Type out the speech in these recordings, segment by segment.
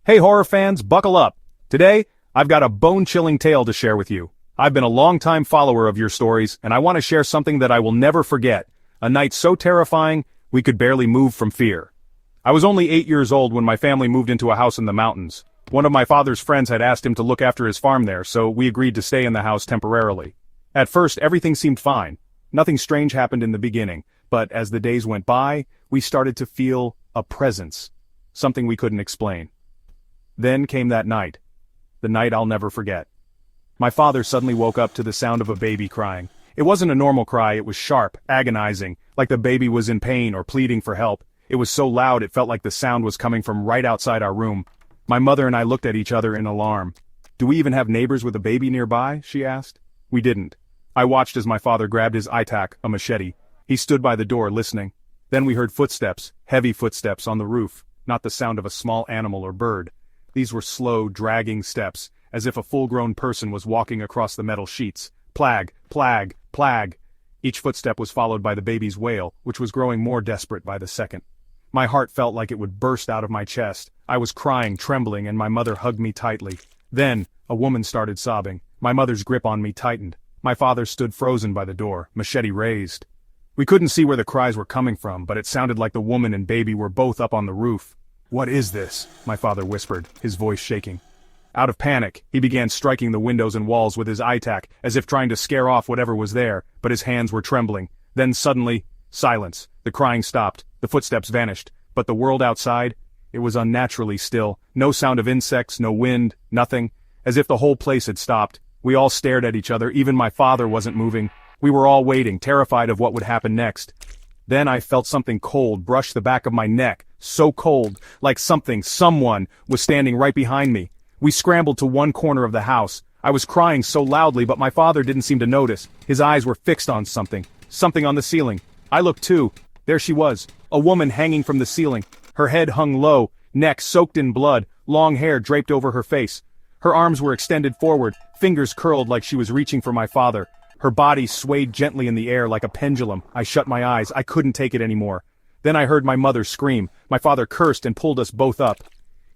Hey horror fans, buckle up. Today, I've got a bone-chilling tale to share with you. I've been a long-time follower of your stories, and I want to share something that I will never forget. A night so terrifying, we could barely move from fear. I was only 8 years old when my family moved into a house in the mountains. One of my father's friends had asked him to look after his farm there, so we agreed to stay in the house temporarily. At first, everything seemed fine. Nothing strange happened in the beginning, but as the days went by, we started to feel a presence. Something we couldn't explain. Then came that night. The night I'll never forget. My father suddenly woke up to the sound of a baby crying. It wasn't a normal cry, it was sharp, agonizing, like the baby was in pain or pleading for help. It was so loud it felt like the sound was coming from right outside our room. My mother and I looked at each other in alarm. "Do we even have neighbors with a baby nearby?" she asked. We didn't. I watched as my father grabbed his itak, a machete. He stood by the door listening. Then we heard footsteps, heavy footsteps on the roof, not the sound of a small animal or bird. These were slow, dragging steps, as if a full-grown person was walking across the metal sheets. Plag, plag, plag. Each footstep was followed by the baby's wail, which was growing more desperate by the second. My heart felt like it would burst out of my chest. I was crying, trembling, and my mother hugged me tightly. Then, a woman started sobbing. My mother's grip on me tightened. My father stood frozen by the door, machete raised. We couldn't see where the cries were coming from, but it sounded like the woman and baby were both up on the roof. "What is this?" my father whispered, his voice shaking. Out of panic, he began striking the windows and walls with his itak, as if trying to scare off whatever was there, but his hands were trembling. Then suddenly, silence. The crying stopped, the footsteps vanished, but the world outside, it was unnaturally still. No sound of insects, no wind, nothing. As if the whole place had stopped. We all stared at each other, even my father wasn't moving. We were all waiting, terrified of what would happen next. Then I felt something cold brush the back of my neck, so cold, like someone was standing right behind me. We scrambled to one corner of the house. I was crying so loudly, but my father didn't seem to notice. His eyes were fixed on something on the ceiling. I looked too. There she was, a woman hanging from the ceiling. Her head hung low, neck soaked in blood, long hair draped over her face. Her arms were extended forward, fingers curled like she was reaching for my father. Her body swayed gently in the air like a pendulum. I shut my eyes. I couldn't take it anymore. Then I heard my mother scream. My father cursed and pulled us both up.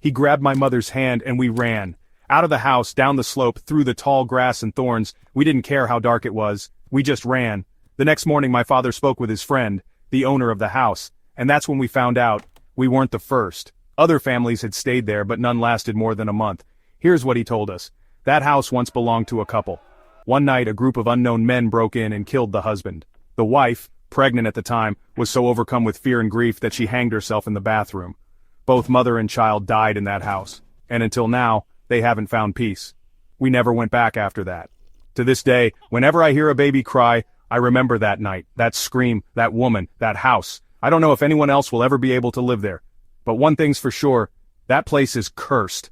He grabbed my mother's hand and we ran. Out of the house, down the slope, through the tall grass and thorns. We didn't care how dark it was. We just ran. The next morning my father spoke with his friend, the owner of the house, and that's when we found out we weren't the first. Other families had stayed there, but none lasted more than a month. Here's what he told us. That house once belonged to a couple. One night a group of unknown men broke in and killed the husband. The wife, pregnant at the time, was so overcome with fear and grief that she hanged herself in the bathroom. Both mother and child died in that house, and until now, they haven't found peace. We never went back after that. To this day, whenever I hear a baby cry, I remember that night, that scream, that woman, that house. I don't know if anyone else will ever be able to live there. But one thing's for sure, that place is cursed.